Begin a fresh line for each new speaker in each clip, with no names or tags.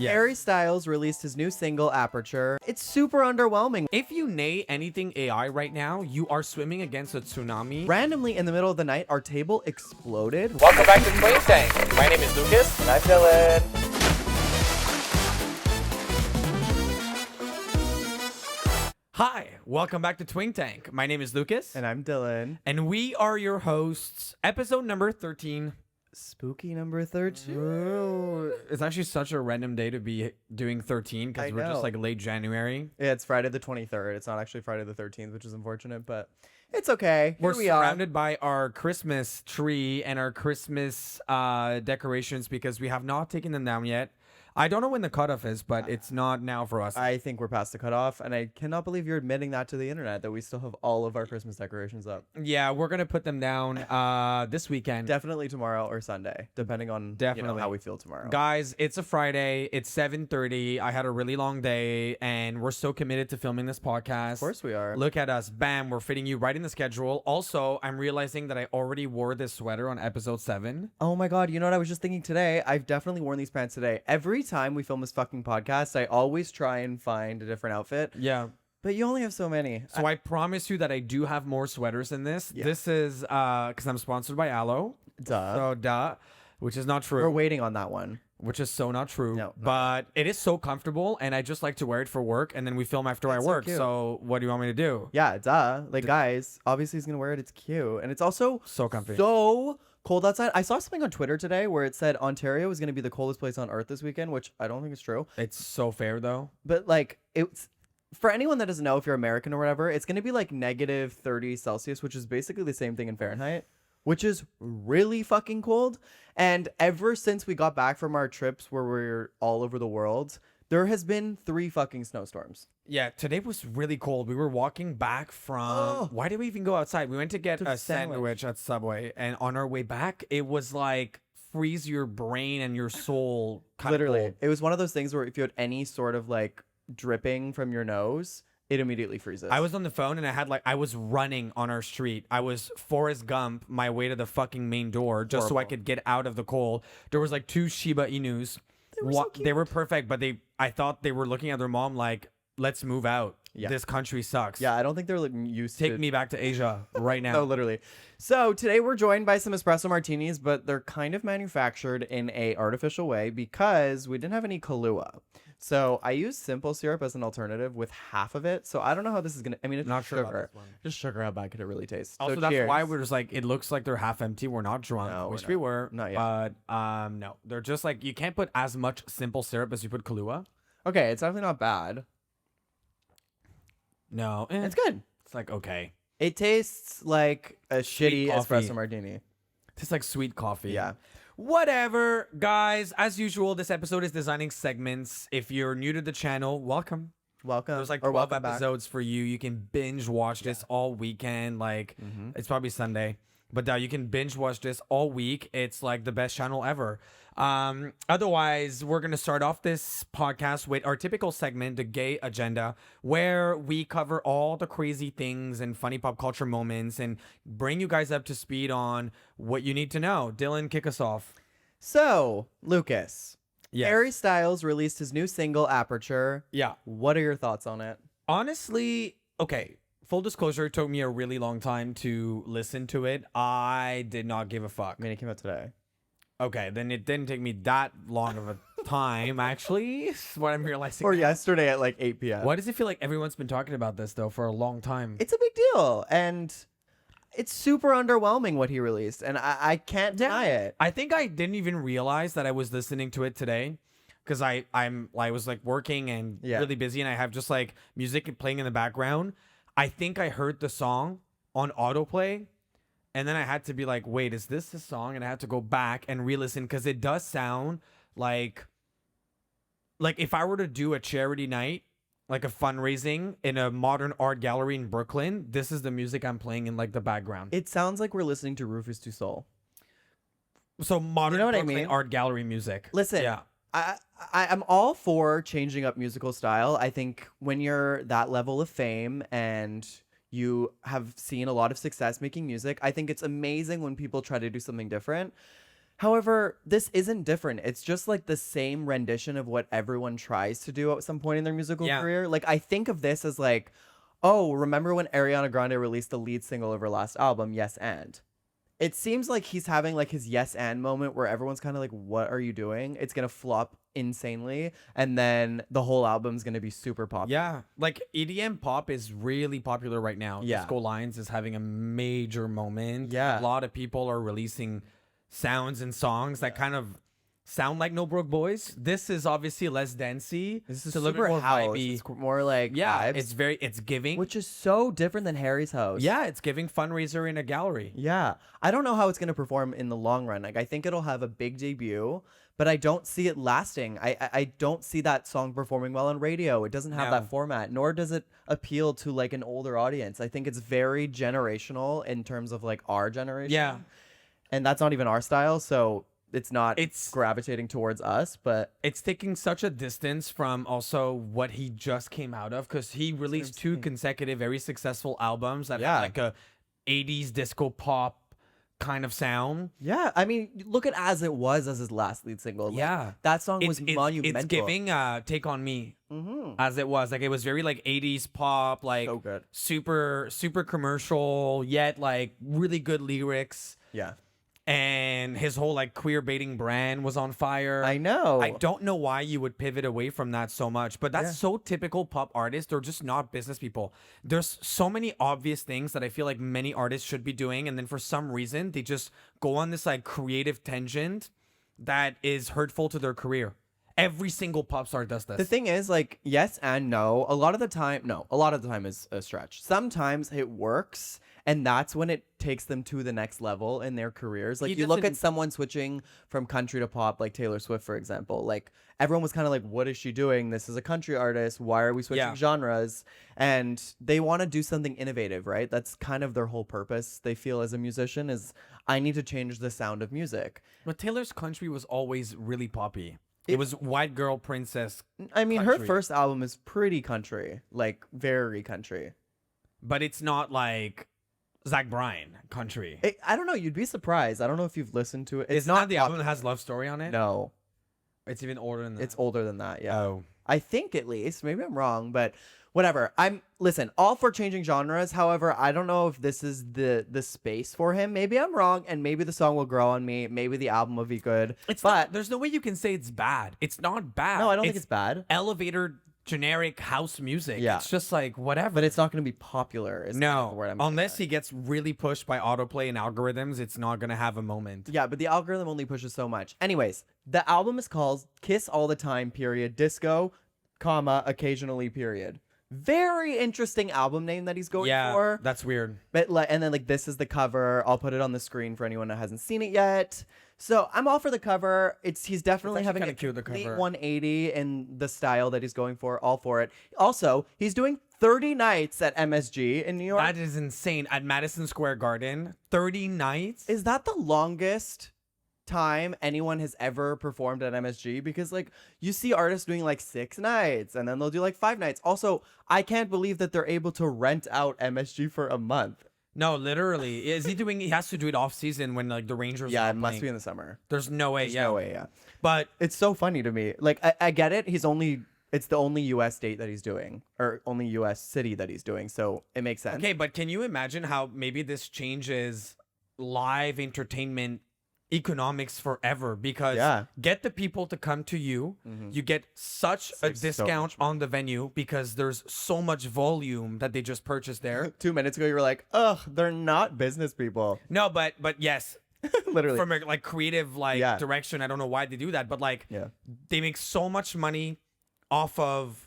Yes.
Harry Styles released his new single, Aperture. It's super underwhelming.
If you nay anything AI right now, you are swimming against a tsunami.
Randomly, in the middle of the night, our table exploded.
Welcome back to Twink Tank. My name is Lucas.
And I'm Dylan.
Hi, welcome back to Twink Tank. My name is Lucas.
And I'm Dylan.
And we are your hosts. Episode number 13.
Spooky number 13.
Ooh, it's actually such a random day to be doing 13
I
because we're just
know.
like late January.
Yeah, it's Friday the 23rd. It's not actually Friday the 13th, which is unfortunate, but it's okay. Here
We're
we are.
surrounded by our Christmas tree and our Christmas decorations because we have not taken them down yet. I don't know when the cutoff is, but it's not now for us.
I think we're past the cutoff, and I cannot believe you're admitting that to the internet, that we still have all of our Christmas decorations up.
Yeah, we're going to put them down this weekend.
Definitely tomorrow or Sunday, depending on
Definitely.
how we feel tomorrow.
Guys, it's a Friday. It's 7:30. I had a really long day, and we're so committed to filming this podcast.
Of course we are.
Look at us. Bam, we're fitting you right in the schedule. Also, I'm realizing that I already wore this sweater on episode 7.
Oh my god, you know what I was just thinking today? I've definitely worn these pants today. Every time we film this fucking podcast, I always try and find a different outfit.
Yeah.
But you only have so many.
So I promise you that I do have more sweaters than this.
Yeah.
This is because I'm sponsored by Aloe.
Duh.
So, which is not true.
We're waiting on that one.
Which is so not true.
No,
but it is so comfortable, and I just like to wear it for work, and then we film after
That's
I
so
work.
cute.
So what do you want me to do?
Yeah, duh. Like, guys, obviously he's gonna wear it. It's cute. And it's also
So comfy.
so cold outside. I saw something on Twitter today where it said Ontario is gonna be the coldest place on earth this weekend, which I don't think is true.
It's so fair, though.
But like, it's for anyone that doesn't know, if you're American or whatever, it's gonna be like negative 30 Celsius, which is basically the same thing in Fahrenheit, which is really fucking cold. And ever since we got back from our trips where we're all over the world, there has been 3 fucking snowstorms.
Yeah, today was really cold. We were walking back from...
Oh.
Why did we even go outside? We went to get
To
a sandwich at Subway, and on our way back, it was like freeze your brain and your soul. Kinda
Literally,
cold.
it was one of those things where if you had any sort of like dripping from your nose, it immediately freezes.
I was on the phone and I was running on our street. I was Forrest Gump my way to the fucking main door just so I
Horrible.
could get out of the cold. There was like 2 Shiba Inus.
They were so
They were perfect, but I thought they were looking at their mom like, let's move out.
Yeah.
This country sucks.
Yeah, I don't think they're like, used to
Take me back to Asia right now.
No, literally. So today we're joined by some espresso martinis, but they're kind of manufactured in a artificial way because we didn't have any Kahlua. So I used simple syrup as an alternative with half of it. So I don't know how this is gonna. I mean, it's
Not sure about
sugar.
this one.
Just sugar. How bad could it really taste?
Also,
So
that's
cheers.
why we're just like, it looks like they're half empty. We're not drunk.
No, we're
Wish
not.
we were.
Not yet.
But no. They're just like, you can't put as much simple syrup as you put Kahlua.
Okay, it's definitely not bad.
No.
It's good.
It's like, okay.
It tastes like a
Sweet
shitty
coffee.
espresso martini.
Tastes like sweet coffee.
Yeah.
Whatever, guys. As usual, this episode is designing segments. If you're new to the channel, welcome.
Welcome.
There's like
or
12
welcome back.
episodes for you. You can binge watch this all weekend. Like, it's probably Sunday. But you can binge watch this all week. It's like the best channel ever. Otherwise, we're going to start off this podcast with our typical segment, the Gay Agenda, where we cover all the crazy things and funny pop culture moments and bring you guys up to speed on what you need to know. Dylan, kick us off.
So, Lucas.
Yes.
Harry Styles released his new single, Aperture.
Yeah.
What are your thoughts on it?
Honestly, okay. Full disclosure, it took me a really long time to listen to it. I did not give a fuck.
I mean, it came out today.
Okay, then it didn't take me that long of a time, actually, is what I'm realizing.
Or
now.
yesterday at like 8 p.m.
Why does it feel like everyone's been talking about this, though, for a long time?
It's a big deal. And it's super underwhelming what he released. And I can't deny it.
I think I didn't even realize that I was listening to it today. Because I was like working and really busy, and I have just like music playing in the background. I think I heard the song on autoplay. And then I had to be like, wait, is this the song? And I had to go back and re-listen because it does sound like if I were to do a charity night, like a fundraising in a modern art gallery in Brooklyn, this is the music I'm playing in like the background.
It sounds like we're listening to Rufus Du Sol.
So modern
know what I
Brooklyn
mean?
art gallery music.
Listen,
Yeah.
I'm all for changing up musical style. I think when you're that level of fame and you have seen a lot of success making music, I think it's amazing when people try to do something different. However, this isn't different. It's just like the same rendition of what everyone tries to do at some point in their musical career. Like, I think of this as like, oh, remember when Ariana Grande released the lead single of her last album, Yes and? It seems like he's having like his yes and moment where everyone's kind of like, what are you doing? It's going to flop insanely. And then the whole album's going to be super popular.
Yeah. Like EDM pop is really popular right now.
Yeah.
Disco Lines is having a major moment.
Yeah.
A lot of people are releasing sounds and songs that kind of sound like No Broke Boys. This is obviously less dancey.
This is
it's a little
super
bit more
house.
vibey.
It's more like vibes,
it's giving.
which is so different than Harry's house.
Yeah, it's giving fundraiser in a gallery.
Yeah. I don't know how it's going to perform in the long run. Like, I think it'll have a big debut, but I don't see it lasting. I don't see that song performing well on radio. It doesn't have that format, nor does it appeal to like an older audience. I think it's very generational in terms of like our generation.
Yeah.
And that's not even our style, so it's gravitating towards us, but
it's taking such a distance from also what he just came out of, because he released 2 consecutive very successful albums that have like a 80s disco pop kind of sound.
Yeah, I mean, look at As It Was as his last lead single. Like,
Yeah.
that song was monumental.
It's giving Take On Me. As It Was. Like, it was very like 80s pop, like
So good.
super commercial, yet like really good lyrics.
Yeah.
And his whole like queer baiting brand was on fire.
I know.
I don't know why you would pivot away from that so much, but that's so typical pop artists. They're just not business people. There's so many obvious things that I feel like many artists should be doing, and then for some reason they just go on this like creative tangent that is hurtful to their career. Every single pop star does this.
The thing is, like, yes and no. A lot of the time is a stretch. Sometimes it works, and that's when it takes them to the next level in their careers. Like, you look at someone switching from country to pop, like Taylor Swift, for example. Like, everyone was kind of like, what is she doing? This is a country artist. Why are we switching genres? And they want to do something innovative, right? That's kind of their whole purpose, they feel, as a musician, is I need to change the sound of music.
But Taylor's country was always really poppy. It was white girl princess.
I mean,
country.
her first album is pretty country, like very country.
But it's not like Zach Bryan country.
I don't know. You'd be surprised. I don't know if you've listened to it.
It's not the album that has Love Story on it?
No.
It's even older than that.
It's older than that, yeah.
Oh.
I think, at least. Maybe I'm wrong, but whatever. Listen, all for changing genres. However, I don't know if this is the space for him. Maybe I'm wrong, and maybe the song will grow on me. Maybe the album will be good.
There's no way you can say it's bad. It's not bad.
No, I don't think it's bad.
Elevator generic house music.
Yeah.
It's just like whatever.
But it's not going to be popular. Is kind of the word I'm
unless he gets really pushed by autoplay and algorithms, it's not going to have a moment.
Yeah, but the algorithm only pushes so much. Anyways, the album is called Kiss All the Time, period, disco, comma, occasionally, period. Very interesting album name that he's going for.
Yeah, that's weird.
But and then this is the cover. I'll put it on the screen for anyone that hasn't seen it yet. So I'm all for the cover. He's definitely having a complete 180 in the style that he's going for. All for it. Also, he's doing 30 nights at MSG in New York.
That is insane. At Madison Square Garden, 30 nights.
Is that the longest time anyone has ever performed at MSG? Because you see artists doing 6 nights and then they'll do 5 nights. Also, I can't believe that they're able to rent out MSG for a month.
No, literally. He has to do it off season when the Rangers
Yeah,
are
it must
playing.
be in the summer.
There's no way.
There's no way, yeah.
But
it's so funny to me. I get it. It's the only US state that he's doing, or only US city that he's doing. So it makes sense.
Okay, but can you imagine how maybe this changes live entertainment economics forever? Because get the people to come to you. You get such a discount on the venue because there's so much volume that they just purchased there.
2 minutes ago, you were like, ugh, they're not business people.
No, but yes.
Literally.
From a creative direction. I don't know why they do that, but they make so much money off of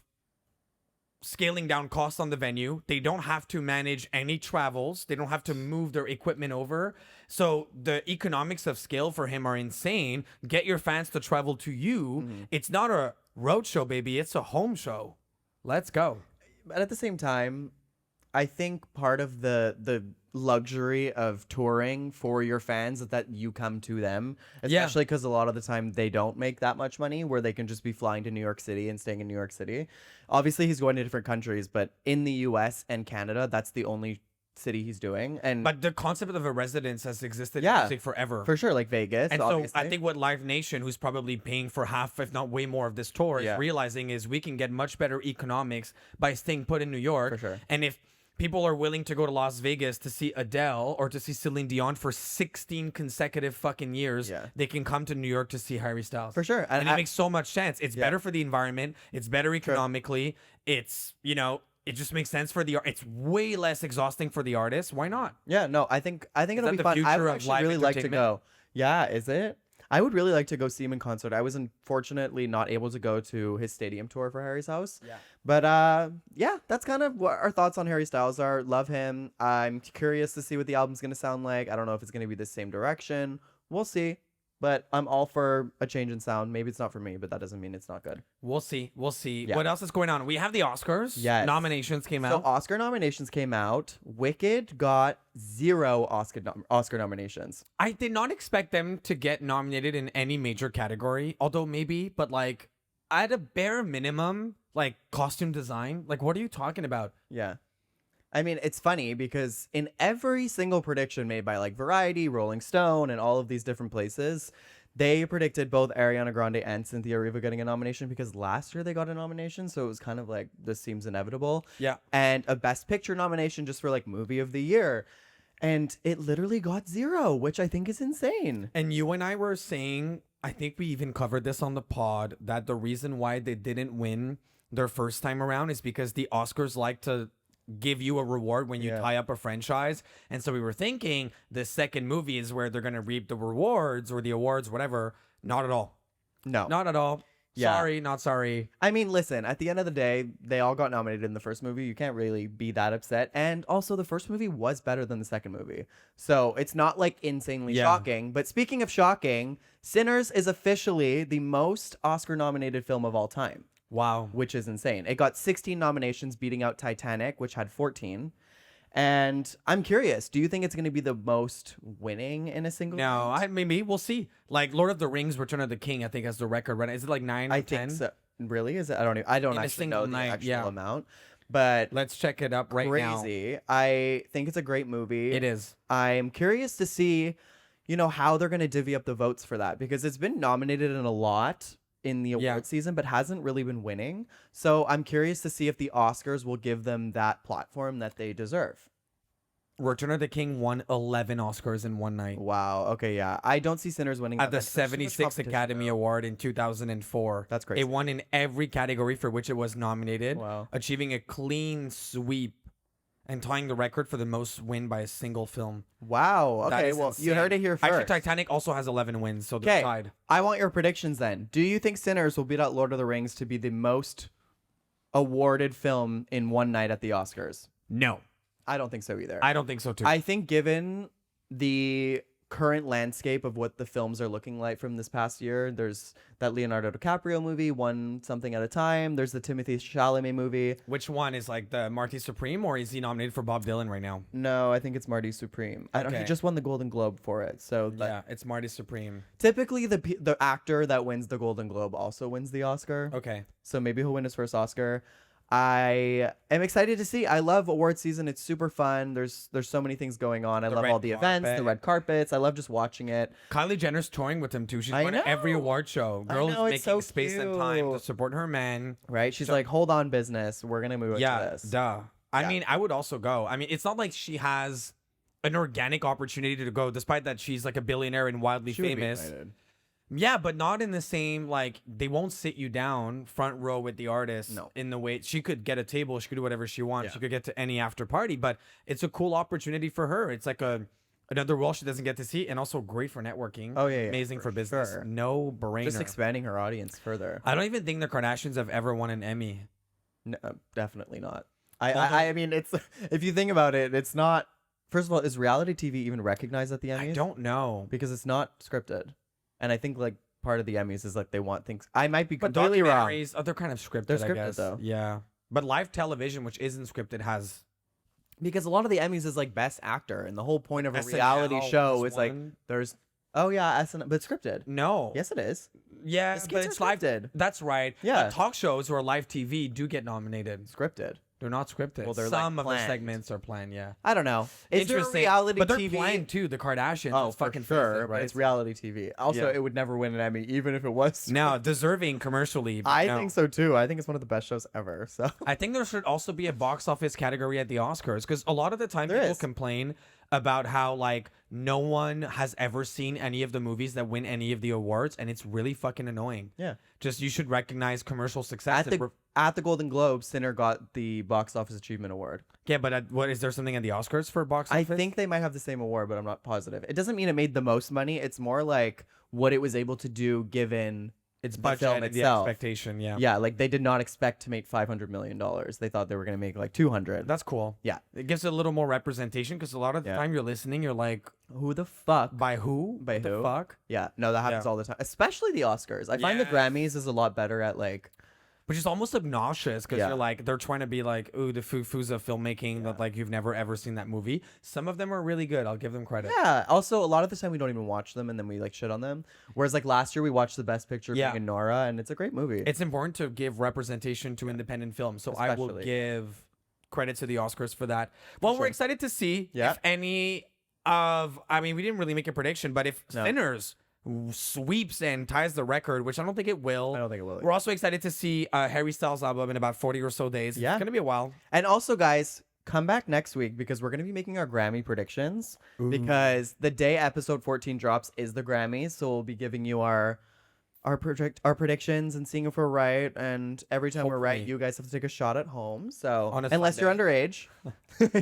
scaling down costs on the venue. They don't have to manage any travels. They don't have to move their equipment over. So the economics of scale for him are insane. Get your fans to travel to you. It's not a road show, baby. It's a home show. Let's go.
But at the same time, I think part of the luxury of touring for your fans is that you come to them, especially because a lot of the time they don't make that much money where they can just be flying to New York City and staying in New York City. Obviously, he's going to different countries, but in the US and Canada, that's the only city he's doing. And
But the concept of a residence has existed in
Yeah.
music forever.
for sure, like Vegas,
And so
obviously.
I think what Live Nation, who's probably paying for half, if not way more of this tour,
Yeah.
is realizing is we can get much better economics by staying put in New York.
For sure.
And if people are willing to go to Las Vegas to see Adele or to see Celine Dion for 16 consecutive fucking years,
Yeah.
they can come to New York to see Harry Styles.
For sure.
And
And
it makes so much sense. It's better for the environment. It's better economically. It's, it just makes sense for the art. It's way less exhausting for the artist. Why not?
Yeah, no, I think it'll
that
be
the
fun. I
future
would
of
actually
live
really like to
entertainment?
go. Yeah, is it? I would really like to go see him in concert. I was unfortunately not able to go to his stadium tour for Harry's house.
Yeah.
But yeah, that's kind of what our thoughts on Harry Styles are. Love him. I'm curious to see what the album's gonna sound like. I don't know if it's gonna be the same direction. We'll see. But I'm all for a change in sound. Maybe it's not for me, but that doesn't mean it's not good.
We'll see. We'll see.
Yeah.
What else is going on? We have the Oscars.
Yes.
Nominations came
So
out.
Oscar nominations came out. Wicked got 0 Oscar nominations.
I did not expect them to get nominated in any major category, although maybe, but like at a bare minimum, like costume design. Like, what are you talking about?
Yeah. I mean, it's funny because in every single prediction made by like Variety, Rolling Stone, and all of these different places, they predicted both Ariana Grande and Cynthia Erivo getting a nomination because last year they got a nomination. So it was kind of like, this seems inevitable.
Yeah.
And a Best Picture nomination just for like Movie of the Year. And it literally got 0, which I think is insane.
And you and I were saying, I think we even covered this on the pod, that the reason why they didn't win their first time around is because the Oscars like to give you a reward when you
Yeah.
tie up a franchise. And so we were thinking the second movie is where they're going to reap the rewards or the awards, whatever. Not at all.
No.
Not at all.
Yeah.
Sorry, not sorry.
I mean, listen, at the end of the day, they all got nominated in the first movie. You can't really be that upset. And also, the first movie was better than the second movie. So it's not like insanely
Yeah.
shocking. But speaking of shocking, Sinners is officially the most Oscar nominated film of all time,
Wow.
which is insane. It got 16 nominations, beating out Titanic, which had 14. And I'm curious, do you think it's going to be the most winning in a single
No,
night?
maybe we'll see. Like Lord of the Rings, Return of the King, I think has the record. Right? Is it like 9 or
I
10?
think so. Really? Is it? I don't
In a
actually
single
know the
night,
actual
yeah.
amount. But
Let's check it up right now.
crazy. I think it's a great movie.
It is.
I'm curious to see, how they're going to divvy up the votes for that because it's been nominated in a lot in the award season, but hasn't really been winning. So I'm curious to see if the Oscars will give them that platform that they deserve.
Return of the King won 11 Oscars in one night.
Wow. Okay. Yeah. I don't see Sinners winning
At
that
the
much. There's too much
76th
competition,
Academy
though.
Award in 2004.
That's crazy.
It won in every category for which it was nominated,
Wow.
achieving a clean sweep and tying the record for the most win by a single film.
Wow.
That
Okay.
is
Well, you
insane.
heard it here first.
Actually, Titanic also has 11 wins, so they're
Okay.
tied.
I want your predictions then. Do you think Sinners will beat out Lord of the Rings to be the most awarded film in one night at the Oscars?
No,
I don't think so either.
I don't think so too.
I think given the current landscape of what the films are looking like from this past year, there's that Leonardo DiCaprio movie, One Something at a Time. There's the Timothée Chalamet movie.
Which one is like the Marty Supreme, or is he nominated for Bob Dylan right now?
No, I think it's Marty Supreme. I don't. He
Okay.
just won the Golden Globe for it. So
Yeah, it's Marty Supreme.
typically the actor that wins the Golden Globe also wins the Oscar.
Okay.
So maybe he'll win his first Oscar. I am excited to see. I love award season. It's super fun. There's so many things going on. I
The
love
red
all the events, the
carpet.
red carpets. I love just watching it.
Kylie Jenner's touring with him too. She's
I
going to every
know.
award show.
I
Girls
know, it's
making
so
space and time to
cute.
support her men.
Right? She's
So-
like, hold on, business. We're gonna move
Yeah,
to this.
duh. I
Yeah.
mean, I would also go. I mean, it's not like she has an organic opportunity to go, despite that she's like a billionaire and wildly
She would be
famous.
invited.
Yeah, but not in the same, like, they won't sit you down front row with the artist
No.
in the way she could get a table, she could do whatever she wants,
Yeah.
she could get to any after party, but it's a cool opportunity for her. It's like another role she doesn't get to see, and also great for networking.
Oh, yeah,
Amazing
for
for business.
sure.
No brainer.
Just expanding her audience further.
I don't even think the Kardashians have ever won an Emmy.
No, definitely not.
Although-
I mean, it's if you think about it, it's not. First of all, is reality TV even recognized at the Emmys?
I don't know.
because it's not scripted, and I think like part of the Emmys is like they want things. I might be
But
completely wrong.
documentaries, they're kind of scripted,
They're
I
scripted,
guess.
though.
Yeah. But live television, which isn't scripted, has
Because a lot of the Emmys is like best actor, and the whole point of a
SNL
reality show
was
is like
one.
there's. Oh yeah, SNL, but scripted.
No.
Yes, it is.
Yeah,
The skits
but
are
it's live.
scripted.
That's right.
Yeah.
Talk shows or live TV do get nominated.
Scripted.
They're not scripted.
Well, they're,
some
like,
of the
planned.
segments are planned. Yeah.
I don't know. Is there a
Interesting.
reality
but they're
TV?
planned too. The Kardashians.
Oh,
It's
for
fucking
sure.
crazy,
But it's reality TV. Also,
Yeah.
it would never win an Emmy, even if it was.
Now deserving commercially. But
I
no.
think so too. I think it's one of the best shows ever. So
I think there should also be a box office category at the Oscars because a lot of the time
There
people
is.
complain about how like no one has ever seen any of the movies that win any of the awards, and it's really fucking annoying.
yeah.
Just you should recognize commercial success.
At the Golden Globes, Sinner got the Box Office Achievement Award.
Yeah, but what is there something at the Oscars for box
I
office?
think they might have the same award, but I'm not positive. It doesn't mean it made the most money. It's more like what it was able to do given
it's
the
budget
film
and the
itself.
expectation. Yeah.
Yeah, like they did not expect to make $500 million. They thought they were going to make like 200.
That's cool.
Yeah.
It gives it a little more representation because a lot of the
Yeah.
time you're listening, you're like,
Who the fuck?
by who?
By
What the
who?
fuck?
Yeah, no, that happens
Yeah.
all the time, especially the Oscars. I find the
Yeah.
Grammys is a lot better at like,
Which is almost obnoxious because
Yeah.
you're like, they're trying to be like, ooh, the Fufuza filmmaking that like you've never ever seen that movie. Some of them are really good. I'll give them credit.
yeah. Also, a lot of the time we don't even watch them and then we like shit on them. Whereas like last year we watched the Best Picture
Yeah.
being Nora, and it's a great movie.
It's important to give representation to independent films. So I will
Especially.
give credit to the Oscars for that. Well, we're
sure.
excited to see
Yeah.
if any of, I mean, we didn't really make a prediction, but if
No.
Sinners sweeps and ties the record, which I don't think it will.
I don't think it will.
We're also excited to see Harry Styles' album in about 40 or so days.
Yeah.
It's going to be a while.
And also, guys, come back next week because we're going to be making our Grammy predictions. Because the day episode 14 drops is the Grammys, so we'll be giving you our predictions and seeing if we're right. And every time we're right,
Hopefully.
you guys have to take a shot at home. So
On a
unless you're underage,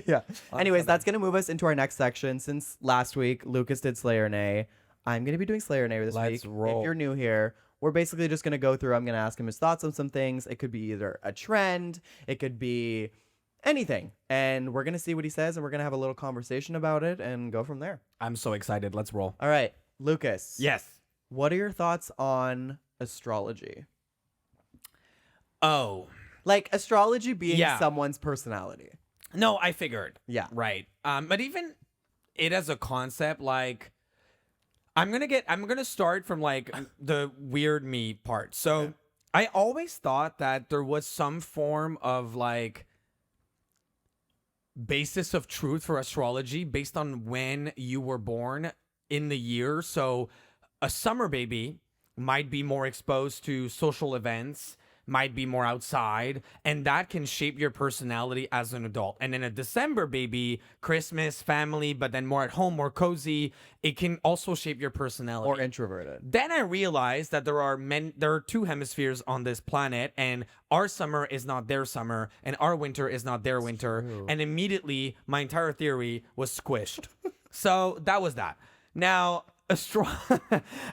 yeah. Anyways,
Sunday.
that's going to move us into our next section. Since last week Lucas did Slayer Nay, I'm going to be doing Slayer Nay this
Let's
week.
roll.
If you're new here, we're basically just going to go through. I'm going to ask him his thoughts on some things. It could be either a trend, it could be anything. And we're going to see what he says, and we're going to have a little conversation about it and go from there.
I'm so excited. Let's roll.
All right, Lucas.
Yes.
What are your thoughts on astrology?
Oh.
Like astrology being
Yeah.
someone's personality.
No, I figured.
Yeah.
Right. But even it as a concept, like I'm gonna start from like the weird me part. So I always thought that there was some form of like basis of truth for astrology based on when you were born in the year. So a summer baby might be more exposed to social events, might be more outside, and that can shape your personality as an adult. And then a December baby, Christmas, family, but then more at home, more cozy, it can also shape your personality.
Or introverted.
Then I realized that there are two hemispheres on this planet, and our summer is not their summer, and our winter is not their winter.
true.
And immediately my entire theory was squished. So that was that. Now,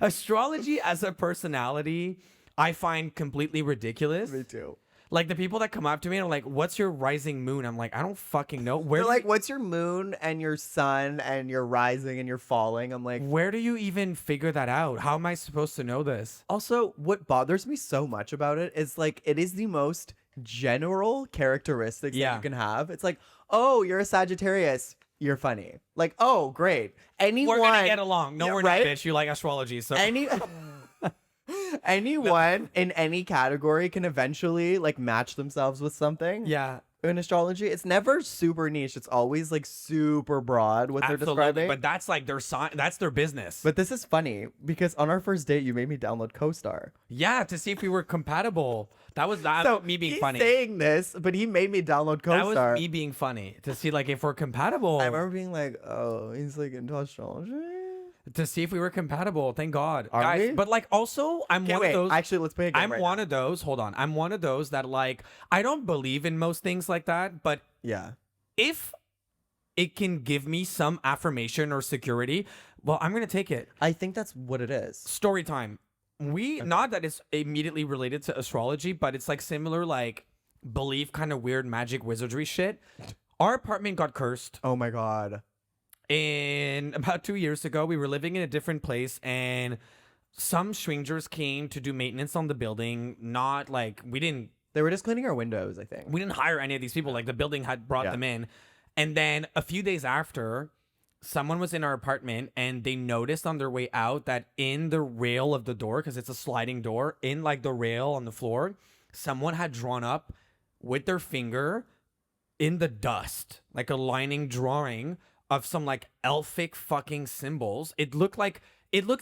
astrology as a personality, I find completely ridiculous.
Me too.
Like the people that come up to me and are like, "What's your rising moon?" I'm like, "I don't fucking know."
They're like, what's your moon and your sun and your rising and your falling? I'm like,
where do you even figure that out? How am I supposed to know this?
also, what bothers me so much about it is like, it is the most general characteristics that
Yeah.
you can have. It's like, oh, you're a Sagittarius. You're funny. Like, oh, great. Anyone.
We're gonna get along. No,
Yeah,
we're
right?
not, bitch. You like astrology, so
Any anyone in any category can eventually like match themselves with something.
yeah,
In astrology, it's never super niche. It's always like super broad what they're
absolutely.
describing.
But that's like their that's their business.
But this is funny because on our first date, you made me download CoStar.
yeah, to see if we were compatible. That was me being
he's
funny.
saying this, but he made me download
That
CoStar.
was me being funny to see like if we're compatible.
I remember being like, "Oh, he's like into astrology."
To see if we were compatible. Thank God,
Are
guys.
we?
But like also, I'm
Okay,
one
wait.
of those.
Actually, let's play a game
I'm
right
one
now.
of those. Hold on. I'm one of those that like I don't believe in most things like that, but
Yeah.
if it can give me some affirmation or security, well, I'm gonna take it.
I think that's what it is.
Story time. Not that it's immediately related to astrology, but it's like similar, like belief, kind of weird magic wizardry shit. Our apartment got cursed.
Oh my god.
In about 2 years ago, we were living in a different place, and some strangers came to do maintenance on the building. Not like we didn't
They were just cleaning our windows, I think.
hire any of these people. Like the building had brought
Yeah.
them in, and then a few days after, someone was in our apartment, and they noticed on their way out that in the rail of the door, because it's a sliding door, in like the rail on the floor, someone had drawn up with their finger in the dust, like a lining drawing of some like elfic fucking symbols. It looked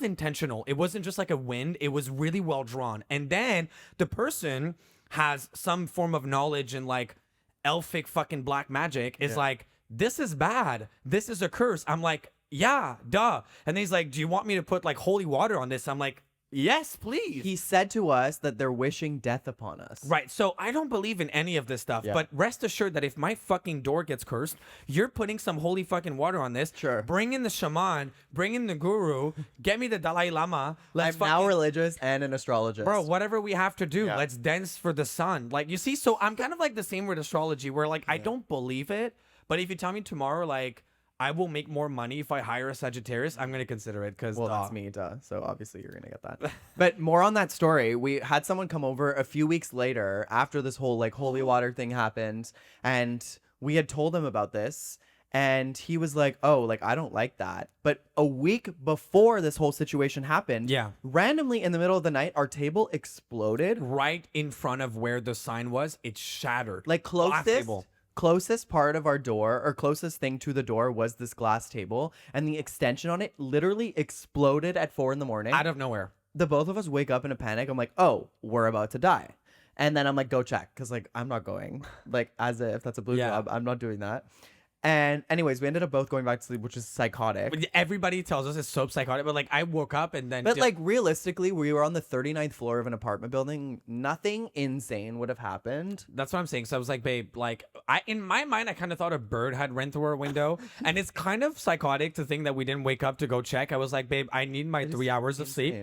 intentional. It wasn't just like a wind. It was really well drawn. And then the person has some form of knowledge in like elfic fucking black magic is like, this is bad. This is a curse. I'm like, yeah, duh. And then he's like, do you want me to put like holy water on this? I'm like, yes, please.
He said to us that they're wishing death upon us.
Right. So I don't believe in any of this stuff, but rest assured that if my fucking door gets cursed, you're putting some holy fucking water on this.
Sure.
Bring in the shaman, bring in the guru, get me the Dalai Lama.
I'm now religious and an astrologist.
Bro, whatever we have to do, let's dance for the sun. Like, you see, so I'm kind of like the same with astrology where like, I don't believe it, but if you tell me tomorrow, like, I will make more money if I hire a Sagittarius, I'm going to consider it because
that's me, duh. So obviously you're going to get that. But more on that story. We had someone come over a few weeks later after this whole like holy water thing happened. And we had told him about this. And he was like, oh, like, I don't like that. But a week before this whole situation happened, randomly in the middle of the night, our table exploded.
Right in front of where the sign was, it shattered.
Like closest part of our door or closest thing to the door was this glass table, and the extension on it literally exploded at 4 a.m.
out of nowhere.
The both of us wake up in a panic. I'm like, oh, we're about to die. And then I'm like, go check, because like I'm not going, like, as if that's a blue job. I'm not doing that. And anyways, we ended up both going back to sleep, which is psychotic.
But everybody tells us it's so psychotic, but like I woke up and then.
But like realistically, we were on the 39th floor of an apartment building. Nothing insane would have happened.
That's what I'm saying. So I was like, babe, like in my mind, I kind of thought a bird had ran through our window, and it's kind of psychotic to think that we didn't wake up to go check. I was like, babe, I need my 3 hours of sleep.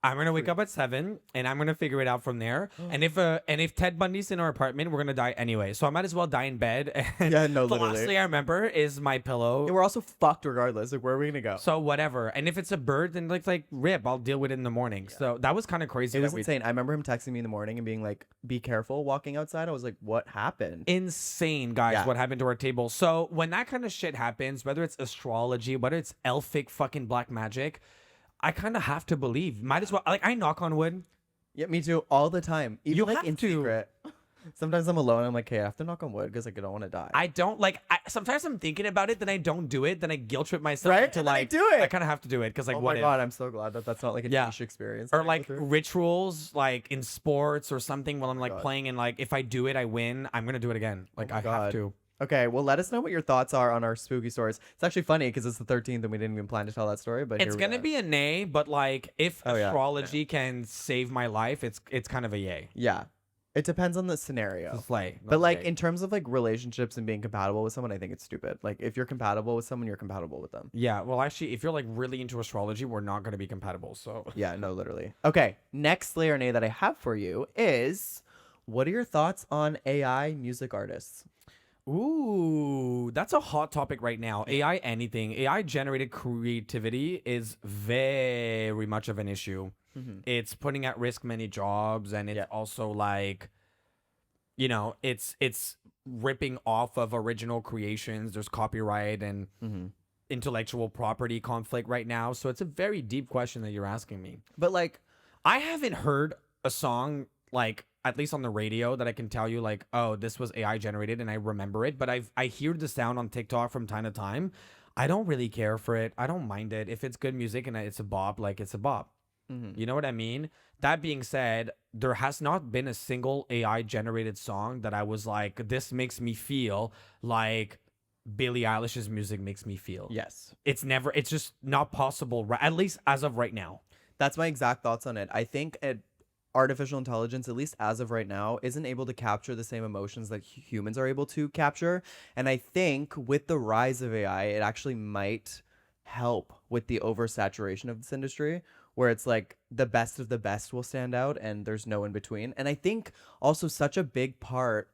I'm gonna wake up at 7, and I'm gonna figure it out from there. And if Ted Bundy's in our apartment, we're gonna die anyway. So I might as well die in bed. And the last thing I remember is my pillow.
Yeah, we're also fucked regardless. Like, where are we gonna go?
So whatever. And if it's a bird, then like rip, I'll deal with it in the morning. So that was kind of crazy.
It was insane. I remember him texting me in the morning and being like, "Be careful walking outside." I was like, "What happened?"
Insane, guys. What happened to our table? So when that kind of shit happens, whether it's astrology, whether it's elfic fucking black magic, I kind of have to believe. Might as well. Like, I knock on wood.
Yeah, me too. All the time. Even
You
like
have
in
to.
secret. Sometimes I'm alone. I'm like, hey, I have to knock on wood because like, I don't want to die.
I don't like. Sometimes I'm thinking about it, then I don't do it. Then I guilt trip myself
Right?
to
And
like
I do it.
I kind of have to do it because like
oh
what
my
if?
god, I'm so glad that that's not like a niche experience.
Or like rituals, like in sports or something. While I'm like playing and like if I do it, I win. I'm gonna do it again. Like I have to.
Okay, well, let us know what your thoughts are on our spooky stories. It's actually funny because it's the 13th and we didn't even plan to tell that story, but
It's gonna be a nay, but like if astrology can save my life, it's kind of a yay.
Yeah, it depends on the scenario.
It's like,
but like in terms of like relationships and being compatible with someone, I think it's stupid. Like if you're compatible with someone, you're compatible with them.
Yeah, well, actually, if you're like really into astrology, we're not gonna be compatible. So
yeah, no, literally. Okay, next layer nay that I have for you is, what are your thoughts on AI music artists?
Ooh, that's a hot topic right now. AI anything. AI generated creativity is very much of an issue. It's putting at risk many jobs, and it's also like, you know, it's ripping off of original creations. There's copyright and intellectual property conflict right now. So it's a very deep question that you're asking me.
But like,
I haven't heard a song like, at least on the radio, that I can tell you like, oh, this was AI generated and I remember it. But I hear the sound on TikTok from time to time. I don't really care for it. I don't mind it. If it's good music and it's a bop, like it's a bop. You know what I mean? That being said, there has not been a single AI generated song that I was like, this makes me feel like Billie Eilish's music makes me feel.
Yes.
It's just not possible, at least as of right now.
That's my exact thoughts on it. I think artificial intelligence, at least as of right now, isn't able to capture the same emotions that humans are able to capture. And I think with the rise of AI, it actually might help with the oversaturation of this industry, where it's like the best of the best will stand out and there's no in between. And I think also such a big part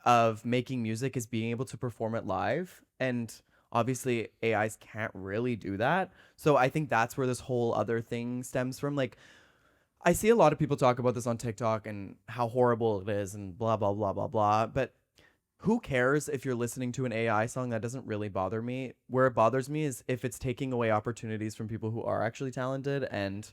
of making music is being able to perform it live. And obviously AIs can't really do that. So I think that's where this whole other thing stems from. Like, I see a lot of people talk about this on TikTok and how horrible it is and blah, blah, blah, blah, blah. But who cares if you're listening to an AI song? That doesn't really bother me. Where it bothers me is if it's taking away opportunities from people who are actually talented. And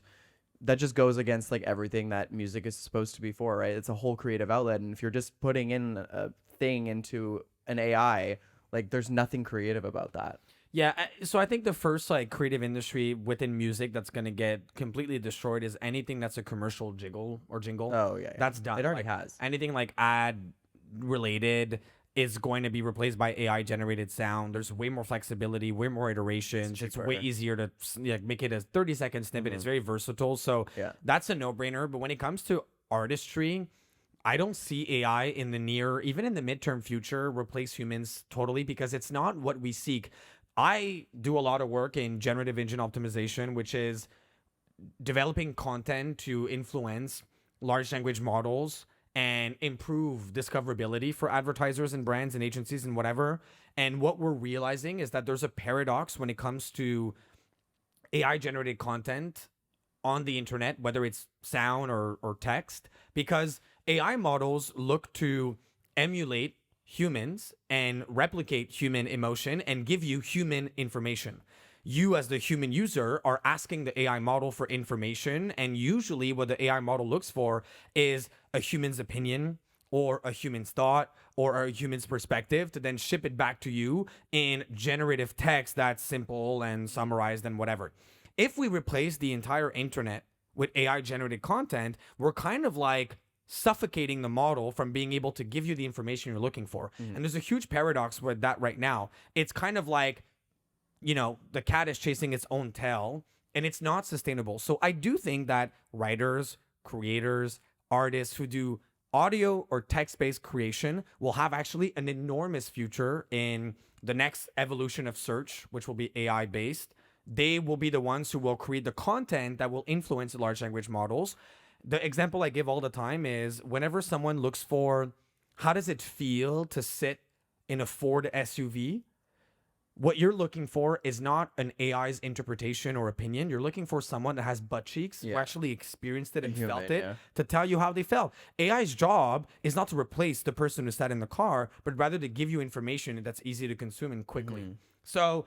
that just goes against like everything that music is supposed to be for, right? It's a whole creative outlet. And if you're just putting in a thing into an AI, like there's nothing creative about that.
Yeah, so I think the first like creative industry within music that's gonna get completely destroyed is anything that's a commercial jingle.
Oh yeah.
That's done.
It already
Like,
has.
anything like ad related is going to be replaced by AI generated sound. There's way more flexibility, way more iterations. It's way easier to make it a 30-second snippet. It's very versatile. So
Yeah.
that's a no-brainer. But when it comes to artistry, I don't see AI in the near, even in the midterm future, replace humans totally, because it's not what we seek. I do a lot of work in generative engine optimization, which is developing content to influence large language models and improve discoverability for advertisers and brands and agencies and whatever. And what we're realizing is that there's a paradox when it comes to AI generated content on the internet, whether it's sound or text, because AI models look to emulate humans and replicate human emotion and give you human information. You as the human user are asking the AI model for information, and usually what the AI model looks for is a human's opinion or a human's thought or a human's perspective to then ship it back to you in generative text that's simple and summarized and whatever. If we replace the entire internet with AI generated content, we're kind of like suffocating the model from being able to give you the information you're looking for. And there's a huge paradox with that right now. It's kind of like, the cat is chasing its own tail, and it's not sustainable. So I do think that writers, creators, artists who do audio or text-based creation will have actually an enormous future in the next evolution of search, which will be AI-based. They will be the ones who will create the content that will influence the large language models. The example I give all the time is whenever someone looks for how does it feel to sit in a Ford SUV, what you're looking for is not an AI's interpretation or opinion. You're looking for someone that has butt cheeks who actually experienced it and felt it to tell you how they felt. AI's job is not to replace the person who sat in the car, but rather to give you information that's easy to consume and quickly. So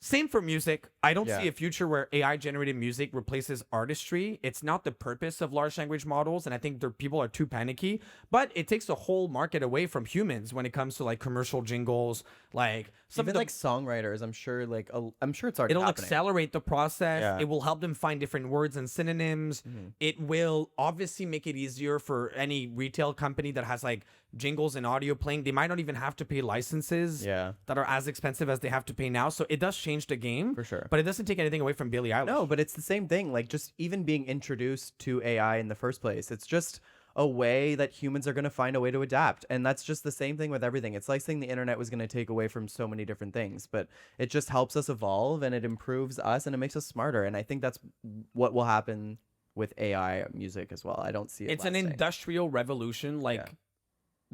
same for music. I don't see a future where AI generated music replaces artistry. It's not the purpose of large language models, and I think people are too panicky. But it takes the whole market away from humans when it comes to like commercial jingles, like
Even like songwriters. I'm sure it's already
it'll
happening.
accelerate the process.
Yeah.
It will help them find different words and synonyms. It will obviously make it easier for any retail company that has like jingles and audio playing. They might not even have to pay licenses that are as expensive as they have to pay now. So it does change the game
For sure.
but it doesn't take anything away from Billie Eilish.
No, but it's the same thing. Like just even being introduced to AI in the first place, it's just a way that humans are going to find a way to adapt. And that's just the same thing with everything. It's like saying the internet was going to take away from so many different things, but it just helps us evolve and it improves us and it makes us smarter. And I think that's what will happen with AI music as well. I don't see it.
It's an industrial revolution like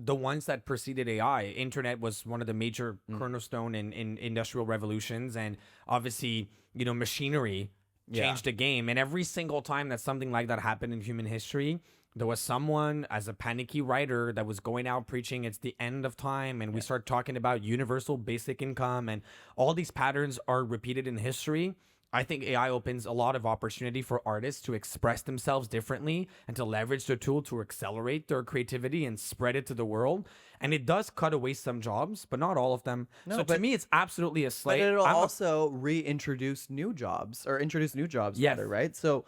the ones that preceded AI. Internet was one of the major cornerstone in industrial revolutions, and obviously, machinery changed the game. And every single time that something like that happened in human history, there was someone as a panicky writer that was going out preaching it's the end of time, and we start talking about universal basic income, and all these patterns are repeated in history. I think AI opens a lot of opportunity for artists to express themselves differently and to leverage the tool to accelerate their creativity and spread it to the world. And it does cut away some jobs, but not all of them. So to me, it's absolutely a slate.
But it'll also reintroduce new jobs or introduce new jobs rather, right? So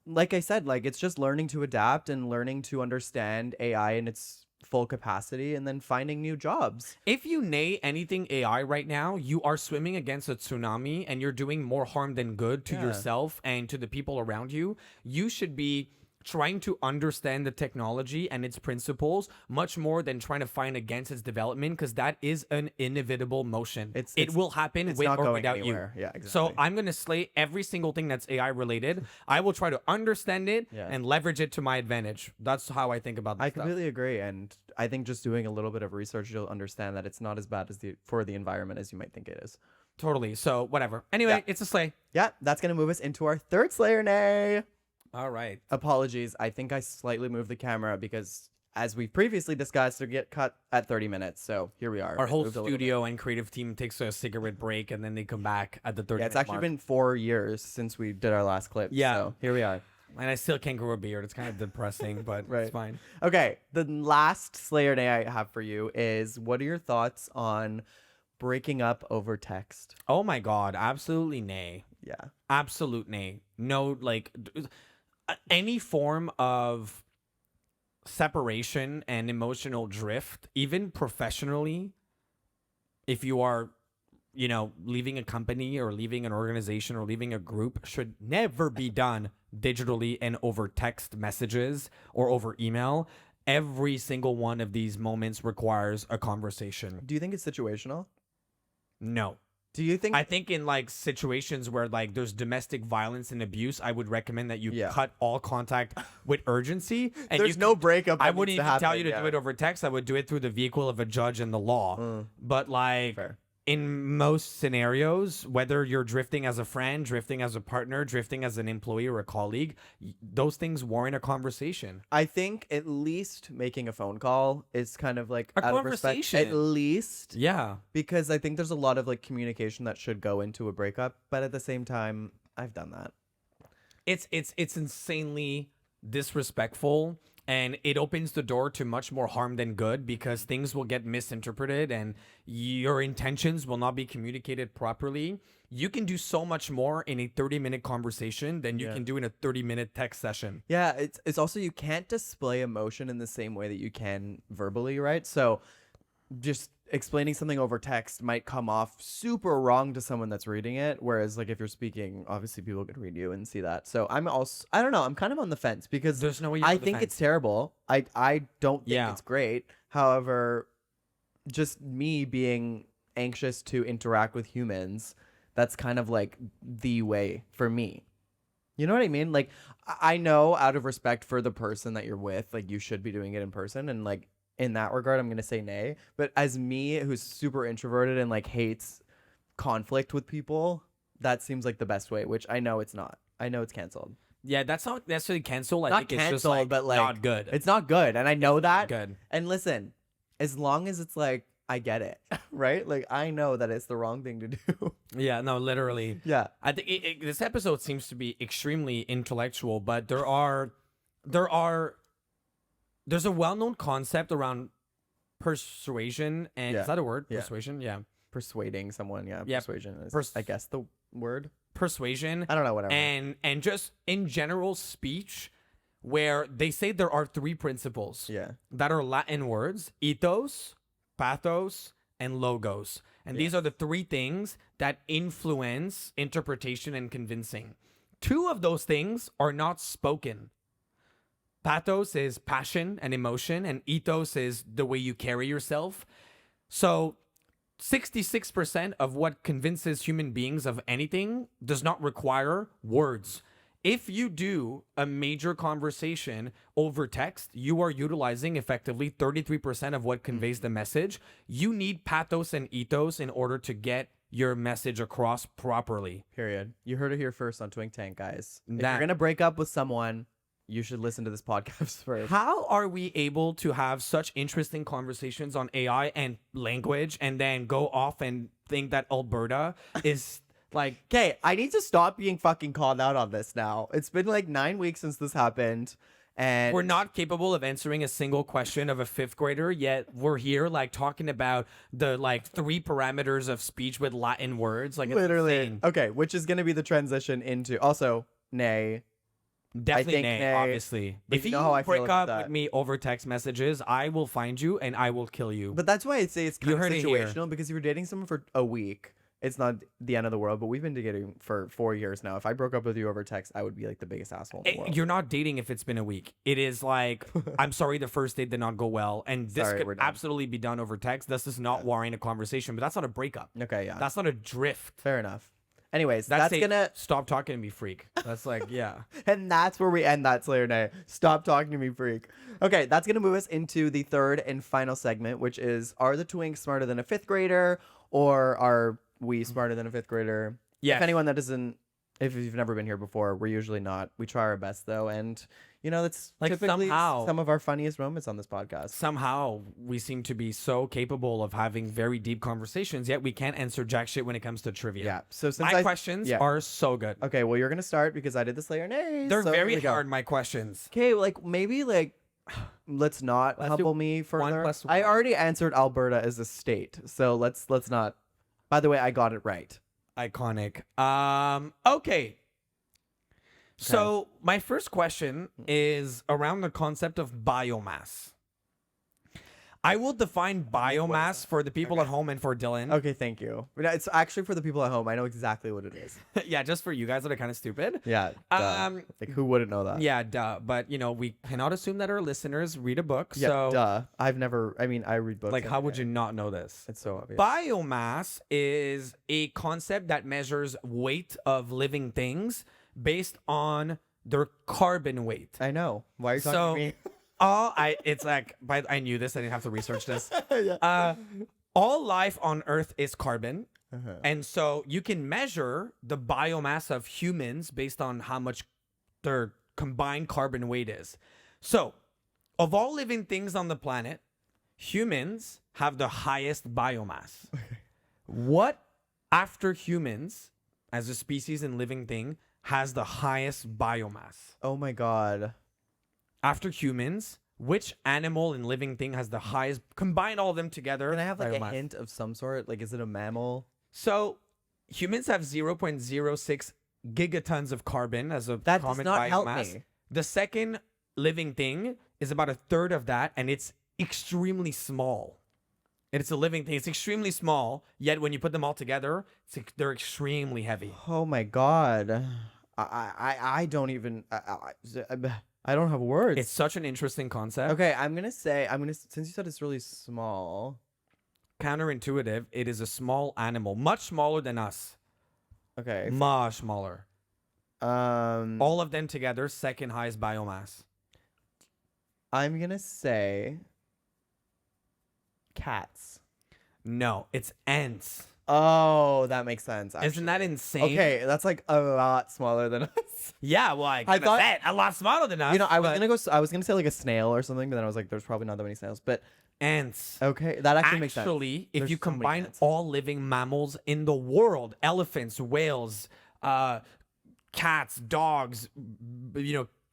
like I said, like it's just learning to adapt and learning to understand AI in its full capacity and then finding new jobs.
If you nay anything AI right now, you are swimming against a tsunami and you're doing more harm than good to yourself and to the people around you. You should be trying to understand the technology and its principles much more than trying to fight against its development, because that is an inevitable motion. It will happen with or without
anywhere.
you.
Yeah, exactly.
So I'm going to slay every single thing that's AI related. I will try to understand it and leverage it to my advantage. That's how I think about this stuff.
Completely agree. And I think just doing a little bit of research, you'll understand that it's not as bad for the environment as you might think it is.
Totally. So whatever. Anyway, it's a slay.
Yeah, that's going to move us into our third Slayer nay.
All right.
Apologies. I think I slightly moved the camera because, as we previously discussed, we get cut at 30 minutes. So here we are.
Our whole studio and creative team takes a cigarette break and then they come back at the 30 minute
it's actually been 4 years since we did our last clip.
Yeah.
So here we are.
And I still can't grow a beard. It's kind of depressing, but
Right.
it's fine.
Okay, the last Slayer Day I have for you is, what are your thoughts on breaking up over text?
Oh my God. Absolutely nay.
Yeah.
Absolute nay. No, any form of separation and emotional drift, even professionally, if you are, leaving a company or leaving an organization or leaving a group, should never be done digitally and over text messages or over email. Every single one of these moments requires a conversation.
Do you think it's situational?
No.
Do you think
I think in situations where there's domestic violence and abuse, I would recommend that you cut all contact with urgency. And
there's no breakup?
I wouldn't even tell you to do it over text. I would do it through the vehicle of a judge and the law. But
Fair.
in most scenarios, whether you're drifting as a friend, drifting as a partner, drifting as an employee or a colleague, those things warrant a conversation.
I think at least making a phone call is kind of like
A
out of respect.
conversation.
At least.
Yeah.
Because I think there's a lot of communication that should go into a breakup, but at the same time, I've done that.
It's insanely disrespectful, and it opens the door to much more harm than good, because things will get misinterpreted and your intentions will not be communicated properly. You can do so much more in a 30-minute conversation than you can do in a 30-minute text session.
Yeah, it's also, you can't display emotion in the same way that you can verbally, right? So just explaining something over text might come off super wrong to someone that's reading it, whereas if you're speaking, obviously people can read you and see that. So I don't know, I'm kind of on the fence, because
There's no way you're
I
on the
think
fence.
it's terrible. I don't think it's great. However, just me being anxious to interact with humans, that's kind of the way for me. You know what I mean? I know, out of respect for the person that you're with, you should be doing it in person, and in that regard, I'm going to say nay. But as me, who's super introverted and hates conflict with people, that seems like the best way, which I know it's not. I know it's canceled.
Yeah, that's not necessarily canceled. I
Not
think it's just
canceled, but
not good.
It's not good. And I know that.
Good.
And listen, as long as it's I get it, right? I know that it's the wrong thing to do.
Yeah, no, literally.
Yeah.
I think this episode seems to be extremely intellectual, but there's a well-known concept around persuasion, and is that a word?
Yeah.
Persuasion, yeah.
Persuading someone, yeah.
Yeah,
Persuasion is, I guess, the word.
Persuasion.
I don't know, whatever.
And just in general speech, where they say there are three principles that are Latin words: ethos, pathos, and logos. And these are the three things that influence interpretation and convincing. Two of those things are not spoken. Pathos is passion and emotion, and ethos is the way you carry yourself. So 66% of what convinces human beings of anything does not require words. If you do a major conversation over text, you are utilizing effectively 33% of what conveys the message. You need pathos and ethos in order to get your message across properly.
Period. You heard it here first on Twink Tank, guys. If
That-
you're going to break up with someone, you should listen to this podcast first.
How are we able to have such interesting conversations on AI and language and then go off and think that Alberta is
Okay, I need to stop being fucking called out on this now. It's been 9 weeks since this happened, and
we're not capable of answering a single question of a fifth grader, yet we're here talking about the 3 parameters of speech with Latin words. It's
literally.
insane.
Okay, which is going to be the transition into also nay.
Definitely
think
nay,
nay,
obviously.
but
If
you
you
know how I feel
break
about
up
that.
with me over text messages, I will find you and I will kill you.
But that's why I say it's kind
You
of
heard it here.
situational, because if you're dating someone for a week, it's not the end of the world. But we've been dating for 4 years now. If I broke up with you over text, I would be the biggest asshole in the world.
You're not dating if it's been a week. It is I'm sorry, the first date did not go well, and this
Sorry, we're
could
done.
absolutely be done over text. This does not warrant a conversation, but that's not a breakup.
Okay, yeah.
That's not a drift.
Fair enough. Anyways,
That's
that's gonna
stop talking to me, freak. That's yeah.
and that's where we end that Slayer Day. Stop talking to me, freak. Okay, that's gonna move us into the third and final segment, which is, are the Twinks smarter than a fifth grader, or are we smarter than a fifth grader?
Yes.
If anyone that doesn't, if you've never been here before, we're usually not. We try our best though, and that's
Like,
typically
somehow-
some of our funniest moments on this podcast.
Somehow we seem to be so capable of having very deep conversations, yet we can't answer jack shit when it comes to trivia.
Yeah. So since
My questions are so good.
Okay, well, you're gonna start because I did the Slayer nays.
They're
so
very
here we go.
hard, my questions.
Okay, like maybe like let's not
Let's
humble
do
me further.
1+1.
I already answered Alberta as a state, so let's not. By the way, I got it right.
Iconic. Okay. So my first question is around the concept of biomass. I will define biomass for the people at home and for Dylan.
Okay, thank you. But it's actually for the people at home. I know exactly what it is.
Yeah, just for you guys that are kind of stupid.
Yeah. Like who wouldn't know that?
Yeah, duh. But we cannot assume that our listeners read a book.
Yeah,
so
duh. I've never. I mean, I read books.
like, how
every
would
day.
you not know this?
It's so obvious.
Biomass is a concept that measures weight of living things based on their carbon weight.
I know. Why are you talking to me?
I knew this. I didn't have to research this. All life on Earth is carbon. And so you can measure the biomass of humans based on how much their combined carbon weight is. So, of all living things on the planet, humans have the highest biomass. What, after humans, as a species and living thing, has the highest biomass?
Oh my god.
After humans, which animal and living thing has the highest, combine all of them together?
Can I have like
biomass?
a hint of some sort? Like, is it a mammal?
So humans have 0.06 gigatons of carbon as a
That does
common
not
biomass.
help me.
The second living thing is about a third of that, and it's extremely small. And it's a living thing. It's extremely small, yet when you put them all together, they're extremely heavy.
Oh my god. I don't even. I don't have words.
It's such an interesting concept.
Okay, I'm gonna since you said it's really small.
Counterintuitive. It is a small animal, much smaller than us.
Okay.
Much smaller. All of them together, second highest biomass.
I'm gonna say cats.
No, it's ants.
Oh, that makes sense.
Isn't that
actually.
insane?
Okay, that's like a lot smaller than us.
Yeah, well, I
thought-
said a lot smaller than us.
I was
but
gonna say like a snail or something, but then I was like, there's probably not that many snails. But
ants.
okay, that actually makes sense.
Actually, if
There's
you
so many
combine
ants.
all living mammals in the world, elephants, whales, cats, dogs,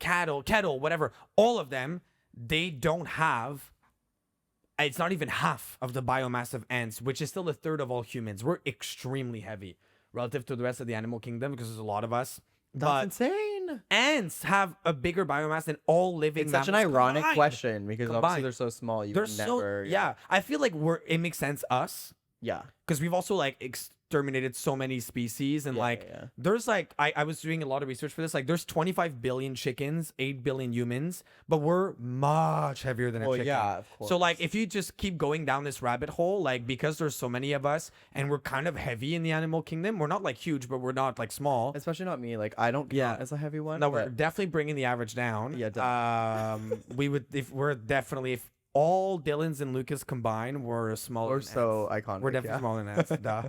cattle, whatever, all of them, they don't have. It's not even half of the biomass of ants, which is still a third of all humans. We're extremely heavy relative to the rest of the animal kingdom because there's a lot of us.
That's insane.
Ants have a bigger biomass than all living
It's
mammals.
such an ironic
combined.
question because obviously
Combined.
they're so small. You
They're
would never.
yeah. I feel like it makes sense us
Yeah.
because we've also like exterminated so many species and there's like I was doing a lot of research for this. Like there's 25 billion chickens, 8 billion humans, but we're much heavier than a
Well,
chicken.
yeah, of course.
So like if you just keep going down this rabbit hole, like because there's so many of us and we're kind of heavy in the animal kingdom, we're not like huge, but we're not like small.
Especially not me. Like I don't count as a heavy one.
No, we're
but
definitely bringing the average down.
Yeah,
we would if all Dylans and Lucas combined were smaller.
we're
than
so
ants.
iconic.
We're definitely
yeah.
smaller than ants. Duh.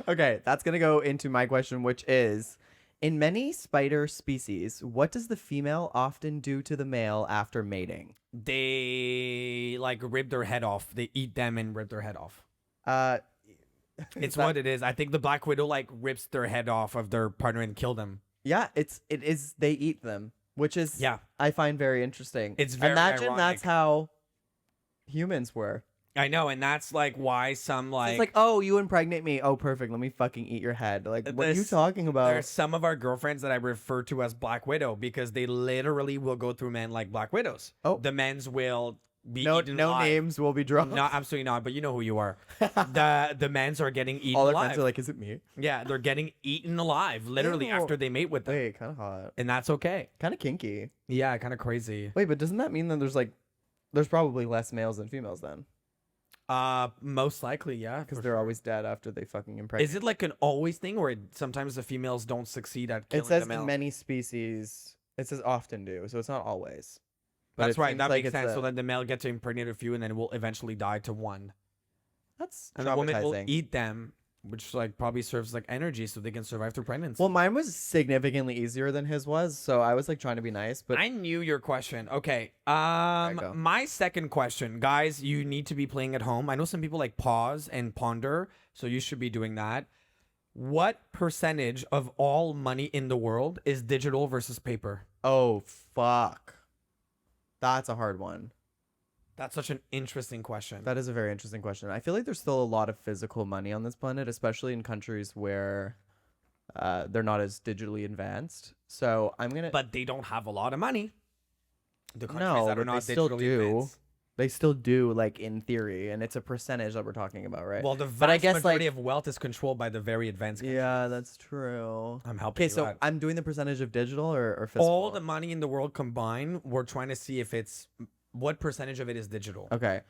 Okay, that's gonna go into my question, which is: in many spider species, what does the female often do to the male after mating?
They like rip their head off. They eat them and rip their head off. It's
that-
what it is. I think the Black Widow like rips their head off of their partner and kill them.
Yeah, it is. They eat them, which is I find very interesting.
It's very
imagine
ironic.
that's how humans were.
I know, and that's like why some
So it's like, oh, you impregnate me. Oh, perfect. Let me fucking eat your head. Like, what are you
This-
talking about?
There's some of our girlfriends that I refer to as Black Widow because they literally will go through men like Black Widows.
Oh.
The men's will be
No
eaten
no
alive.
names will be dropped.
No, absolutely not. But you know who you are. The men's are getting eaten
All their
alive.
friends are like, is it me?
Yeah, they're getting eaten alive literally
Ew.
after they mate with them,
Wait, kind of hot.
and that's okay.
Kind of kinky.
Yeah, kind of crazy.
Wait, but doesn't that mean that there's probably less males than females then?
Most likely, yeah,
Because
for
they're
sure.
always dead after they fucking impregnate.
Is it like an always thing, or sometimes the females don't succeed at killing
It says
the male?
in many species. It says often do, so it's not always. But
That's
it
right.
seems
That
like
makes
it's
sense.
a-
So then the male gets to impregnate a few, and then will eventually die to one,
That's
and the woman will
traumatizing.
eat them which like probably serves like energy so they can survive through pregnancy.
Well, mine was significantly easier than his was, so I was like trying to be nice, but
I knew your question. Okay.
go.
My second question, guys, you need to be playing at home. I know some people like pause and ponder, so you should be doing that. What percentage of all money in the world is digital versus paper?
oh fuck. That's a hard one.
That's such an interesting question.
That is a very interesting question. I feel like there's still a lot of physical money on this planet, especially in countries where they're not as digitally advanced. So I'm gonna.
But they don't have a lot of money. The countries
No,
that are
but they
not
still
digitally
do.
advanced.
They still do, like in theory, and it's a percentage that we're talking about, right?
Well, the vast
but I guess
majority
like
of wealth is controlled by the very advanced countries.
yeah, that's true.
I'm helping
Okay,
you
so
out.
I'm doing the percentage of digital or physical.
All the money in the world combined, we're trying to see if it's what percentage of it is digital.
Okay,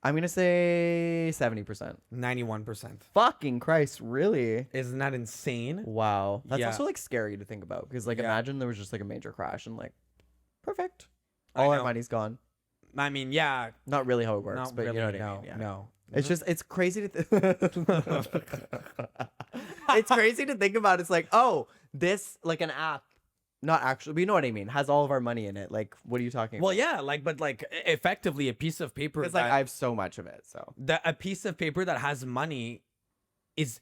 I'm gonna say 70%.
91%.
Fucking Christ, really?
Isn't that insane?
Wow, that's
Yeah.
also like scary to think about because like
Yeah.
imagine there was just like a major crash and like perfect,
I
all our
know.
money's gone.
I mean, yeah,
Not really how it works,
not
but
really.
you know what
no,
I mean. Yeah.
no.
It's just it's crazy to it's crazy to think about. It's like, oh, this like an app, not actually, but you know what I mean, has all of our money in it. Like, what are you talking
Well,
about?
yeah, like, but like, effectively, a piece of paper.
It's like
that,
I have so much of it. So
a piece of paper that has money is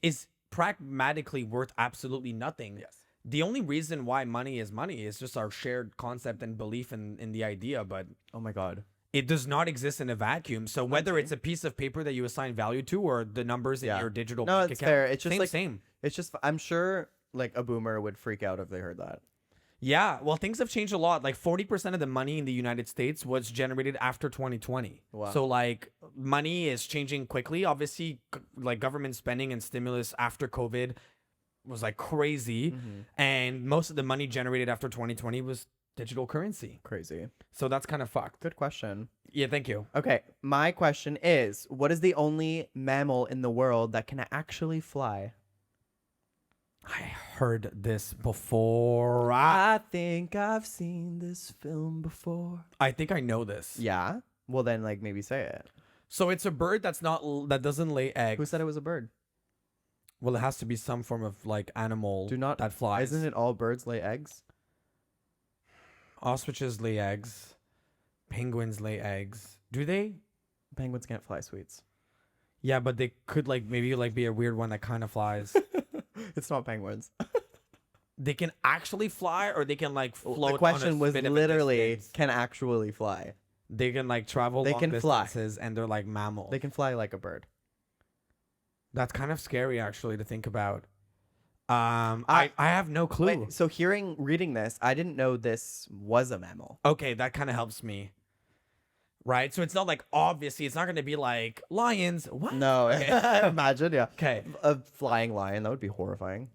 pragmatically worth absolutely nothing.
yes,
The only reason why money is just our shared concept and belief in the idea, but
oh my god,
it does not exist in a vacuum. So whether it's a piece of paper that you assign value to or the numbers in
Yeah.
your digital
No,
bank
it's
account,
fair. It's just
same.
like it's just I'm sure like a boomer would freak out if they heard that.
Yeah, well, things have changed a lot. Like 40% of the money in the United States was generated after 2020.
Wow.
So like money is changing quickly. Obviously, like government spending and stimulus after COVID was like crazy, and most of the money generated after 2020 was digital currency.
Crazy.
So that's kind of fucked.
Good question.
Yeah, thank you.
Okay, my question is, what is the only mammal in the world that can actually fly?
I heard this before.
I think I've seen this film before.
I think I know this.
Yeah. Well, then, like, maybe say it.
So it's a bird that doesn't lay eggs.
Who said it was a bird?
Well, it has to be some form of like animal that flies.
Isn't it all birds lay eggs?
Ostriches lay eggs. Penguins lay eggs. Do they?
Penguins can't fly, sweets.
Yeah, but they could like maybe like be a weird one that kind of flies.
It's not penguins.
They can actually fly, or they can like float.
The question
on a
was
bit of a
literally,
distance.
can actually fly.
They can like travel.
They
long
can fly.
distances, and they're like mammals.
They can fly like a bird.
That's kind of scary, actually, to think about. I have no clue.
Wait, so reading this, I didn't know this was a mammal.
Okay, that kind of helps me. Right? So it's not like, obviously, it's not going to be like lions. What?
No,
Okay.
imagine, yeah.
Okay.
A flying lion, that would be horrifying.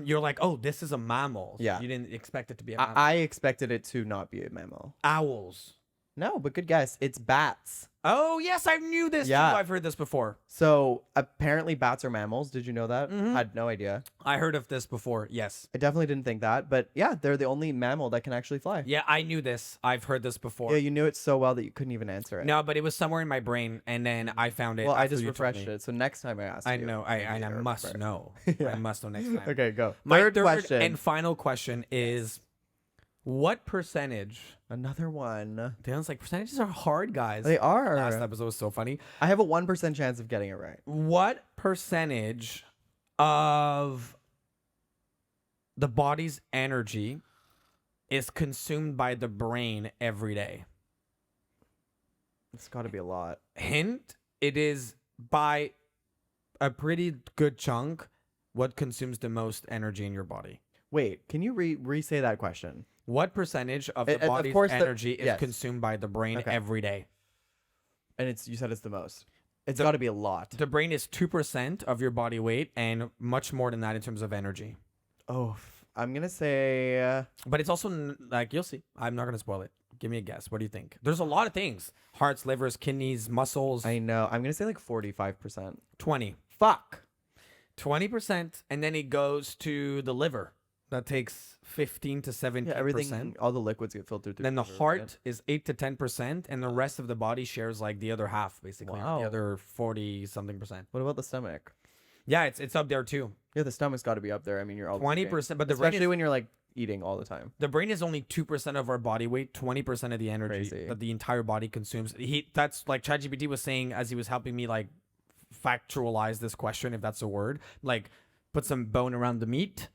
You're like, oh, this is a mammal.
Yeah.
You didn't expect it to be a mammal.
I expected it to not be a mammal.
Owls.
No, but good guess. It's bats.
Oh, yes, I knew this
Yeah.
too. I've heard this before.
So apparently bats are mammals. Did you know that?
Mhm.
Had no idea.
I heard of this before. Yes.
I definitely didn't think that. But yeah, they're the only mammal that can actually fly.
Yeah, I knew this. I've heard this before.
Yeah, you knew it so well that you couldn't even answer it.
No, but it was somewhere in my brain, and then I found it.
Well, I
after
just
you told
refreshed
me.
it. So next time I ask
I
you.
know. I must
remember.
know.
Yeah.
I must know next time.
Okay, go.
My
Third
third
question.
and final question is, what percentage?
Another one.
Dan's like, percentages are hard, guys.
They are.
Last episode was so funny.
I have a 1% chance of getting it right.
What percentage of the body's energy is consumed by the brain every day?
It's got to be a lot.
Hint, it is by a pretty good chunk what consumes the most energy in your body.
Wait, can you re-say that question?
What percentage of the
Of
body's
course
energy is
yes.
consumed by the brain
Okay.
every day?
And you said it's the most. It's got to be a lot.
The brain is 2% of your body weight and much more than that in terms of energy.
Oh, I'm going to say
But it's also like, you'll see. I'm not going to spoil it. Give me a guess. What do you think? There's a lot of things. Hearts, livers, kidneys, muscles.
I know. I'm going to say like 45%.
20.
Fuck.
20%. And then it goes to the liver. That takes 15 to 17%.
Yeah, everything, all the liquids get filtered through.
Then the
liver,
heart
right?
is 8 to 10%, and the rest of the body shares like the other half, basically.
Wow.
The other 40 something percent.
What about the stomach?
Yeah, it's up there too.
Yeah, the stomach's got to be up there. I mean, you're all
20%, but the brain
especially
is,
when you're like eating all the time.
the brain is only 2% of our body weight, 20% of the energy
Crazy.
that the entire body consumes. That's like ChatGPT was saying as he was helping me like factualize this question, if that's a word, like put some bone around the meat.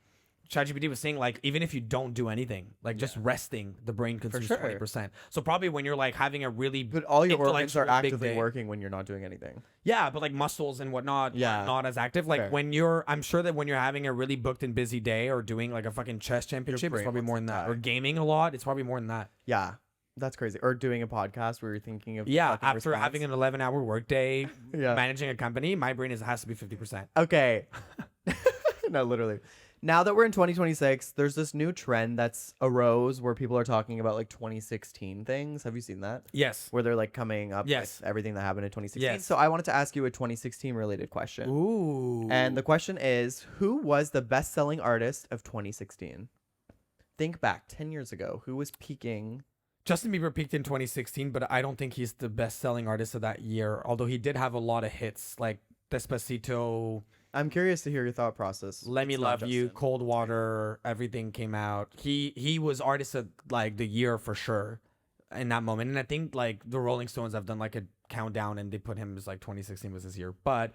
ChatGPT was saying like even if you don't do anything, like just resting, the brain consumes
sure.
20%. So probably when you're like having a really
But all your organs are
intellectual big
actively
day-
working when you're not doing anything.
Yeah, but like muscles and whatnot,
Yeah.
are not as active. Like
Fair.
when you're, I'm sure that when you're having a really booked and busy day or doing like a fucking chess championship, it's
brain
probably
wants
more
to
than that.
die.
Or gaming a lot, it's probably more than that.
Yeah, that's crazy. Or doing a podcast where you're thinking of
Yeah,
fucking
after
response.
having an 11-hour workday,
Yeah.
managing a company, my brain has to be 50%.
Okay. No, literally. Now that we're in 2026, there's this new trend that's arose where people are talking about like 2016 things. Have you seen that?
Yes.
Where they're like coming up
Yes.
with everything that happened in 2016.
Yes.
So I wanted to ask you a 2016 related question.
Ooh.
And the question is, who was the best-selling artist of 2016? Think back 10 years ago. Who was peaking?
Justin Bieber peaked in 2016, but I don't think he's the best-selling artist of that year. Although he did have a lot of hits like Despacito,
I'm curious to hear your thought process.
Let Me
It's not
Love You,
Justin.
Cold Water, everything came out. He was artist of like the year for sure in that moment. And I think like the Rolling Stones have done like a countdown and they put him as like 2016 was his year. But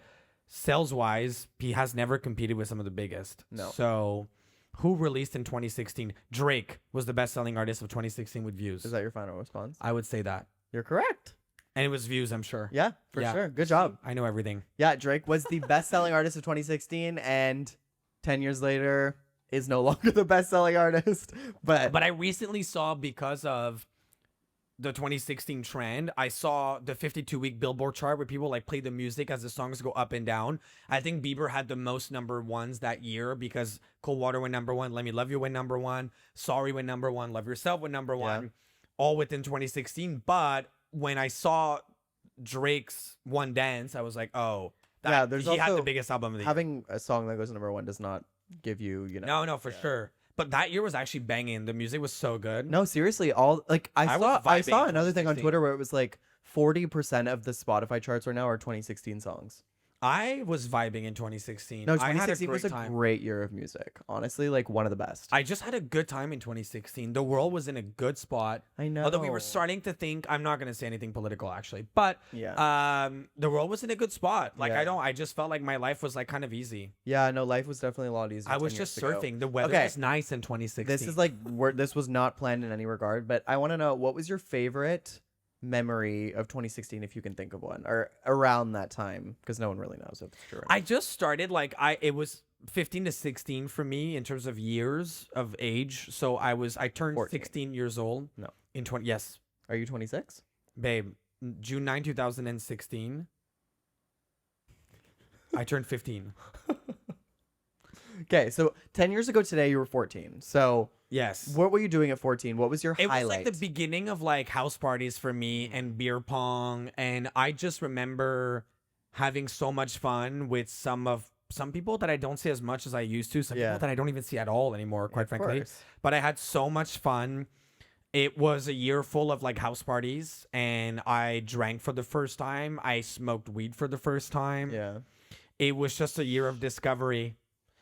sales wise, he has never competed with some of the biggest.
No.
So who released in 2016? Drake was the best selling artist of 2016 with views.
Is that your final response?
I would say that.
You're correct.
And it was views, I'm sure.
Yeah, for
Yeah.
sure. Good job.
I know everything.
Yeah, Drake was the best-selling artist of 2016, and 10 years later is no longer the best-selling artist. But
I recently saw, because of the 2016 trend, I saw the 52-week Billboard chart where people like play the music as the songs go up and down. I think Bieber had the most number ones that year because Cold Water went number one, Let Me Love You went number one, Sorry went number one, Love Yourself went number one, all within 2016. But when I saw Drake's One Dance, I was like, oh,
Yeah, there's
he had
also
the biggest album of the year.
having a song that goes number one does not give you,
No, for sure. But that year was actually banging. The music was so good.
No, seriously, all like I
was
saw
vibing
another thing on
2016.
Twitter where it was like 40% of the Spotify charts right now are 2016 songs.
I was vibing in 2016.
No,
I had a
2016
great
was a
time.
great year of music. Honestly, like one of the best.
I just had a good time in 2016. The world was in a good spot.
I know.
Although we were starting to think, I'm not going to say anything political actually, but
Yeah.
the world was in a good spot. Like
Yeah.
I just felt like my life was like kind of easy.
Yeah, no, life was definitely a lot easier.
I was
10
just
years ago.
surfing. The weather
Okay.
was nice in 2016.
This is like this was not planned in any regard, but I want to know, what was your favorite memory of 2016, if you can think of one, or around that time, because no one really knows if it's true.
I just started like it was 15 to 16 for me in terms of years of age. So I turned
14.
16 years old.
No.
In 20 yes,
Are you 26?
babe. June 9, 2016. I turned 15.
Okay, so 10 years ago today, you were 14. So
Yes.
what were you doing at 14? What was your
It was
highlight?
like the beginning of like house parties for me and beer pong, and I just remember having so much fun with some people that I don't see as much as I used to, some
Yeah.
people that I don't even see at all anymore, quite
Of
frankly.
course.
But I had so much fun. It was a year full of like house parties, and I drank for the first time. I smoked weed for the first time.
Yeah.
It was just a year of discovery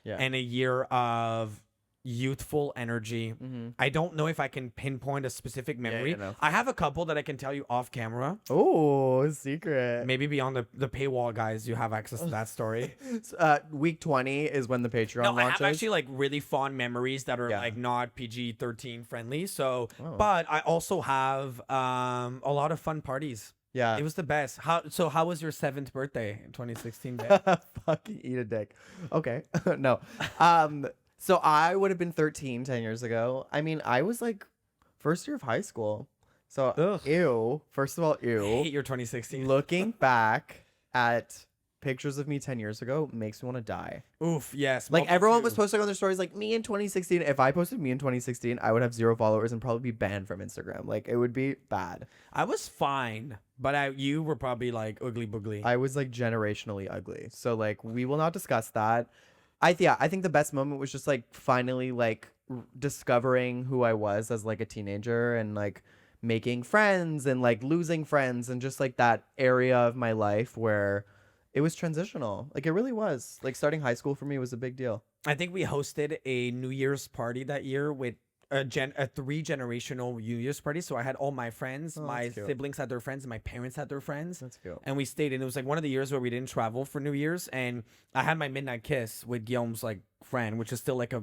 Yeah.
and a year of youthful energy.
Mm-hmm.
I don't know if I can pinpoint a specific memory.
no.
I have a couple that I can tell you off camera.
Oh, secret.
Maybe beyond the paywall, guys, you have access to that story.
Week 20 is when the Patreon
No, I
launches.
have actually like really fond memories that are
Yeah.
like not PG-13 friendly. So,
Oh.
but I also have a lot of fun parties.
Yeah.
It was the best. How was your 7th birthday in 2016, babe?
Fucking eat a dick. Okay. No. So I would have been 13 10 years ago. I mean, I was like first year of high school. So
Ugh.
ew. First of all,
I
ew.
hate your 2016.
Looking back at pictures of me 10 years ago makes me want to die.
Oof, yes.
Like
Multi
everyone
two.
was posting on their stories like me in 2016. If I posted me in 2016, I would have 0 followers and probably be banned from Instagram. Like it would be bad.
I was fine, but you were probably like ugly boogly.
I was like generationally ugly. So like we will not discuss that. I think the best moment was just like finally like discovering who I was as like a teenager and like making friends and like losing friends and just like that area of my life where it was transitional. Like it really was. Like starting high school for me was a big deal.
I think we hosted a New Year's party that year with a 3-generational New Year's party. So I had all my friends, my
that's cute.
siblings had their friends, and my parents had their friends.
That's cute.
And we stayed, and it was like one of the years where we didn't travel for New Year's, and I had my midnight kiss with Guillaume's like friend, which is still like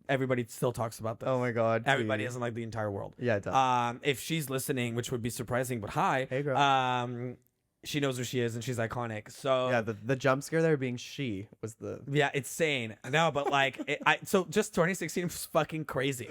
everybody still talks about this.
Oh my god.
Everybody
please.
isn't like the entire world.
Yeah, it does.
If she's listening, which would be surprising, but hi.
Hey, girl.
She knows who she is and she's iconic. So
Yeah, the jump scare there being she was the
yeah, it's insane. No, but like so just 2016 was fucking crazy.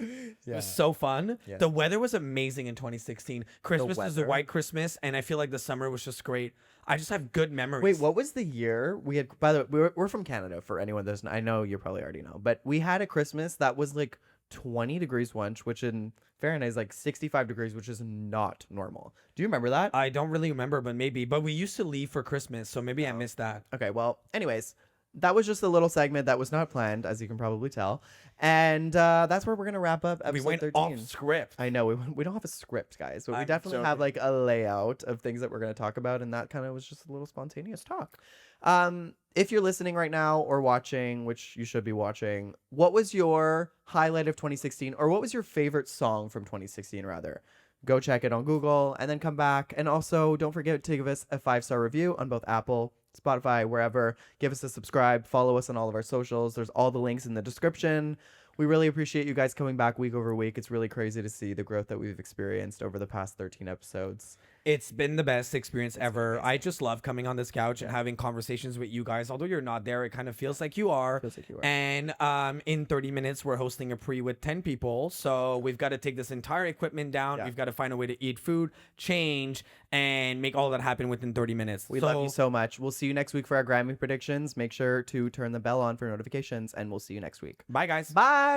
It was so fun.
Yeah.
The weather was amazing in 2016. Christmas was the
weather?
white Christmas, and I feel like the summer was just great. I just have good memories.
Wait, what was the year we had? By the way, we're from Canada. For anyone that doesn't, I know you probably already know, but we had a Christmas that was like 20 degrees once, which in Fahrenheit is like 65 degrees, which is not normal. Do you remember that?
I don't really remember, but maybe. But we used to leave for Christmas, so maybe I missed that.
Okay, well, anyways, that was just a little segment that was not planned, as you can probably tell, and that's where we're gonna wrap up episode
We went
13.
off script.
I know we don't have a script, guys, but we
I'm
definitely have
joking.
like a layout of things that we're going to talk about, and that kind of was just a little spontaneous talk. If you're listening right now or watching, which you should be watching, what was your highlight of 2016, or what was your favorite song from 2016 rather? Go check it on Google and then come back. And also don't forget to give us a 5-star review on both Apple, Spotify, wherever. Give us a subscribe, follow us on all of our socials. There's all the links in the description. We really appreciate you guys coming back week over week. It's really crazy to see the growth that we've experienced over the past 13 episodes.
It's been the best experience ever. I just love coming on this couch and having conversations with you guys. Although you're not there, it kind of feels like you are.
Feels like you are.
And in 30 minutes, we're hosting a pre with 10 people. So we've got to take this entire equipment down.
Yeah.
We've got to find a way to eat food, change, and make all that happen within 30 minutes.
We love you so much. We'll see you next week for our Grammy predictions. Make sure to turn the bell on for notifications, and we'll see you next week.
Bye, guys.
Bye.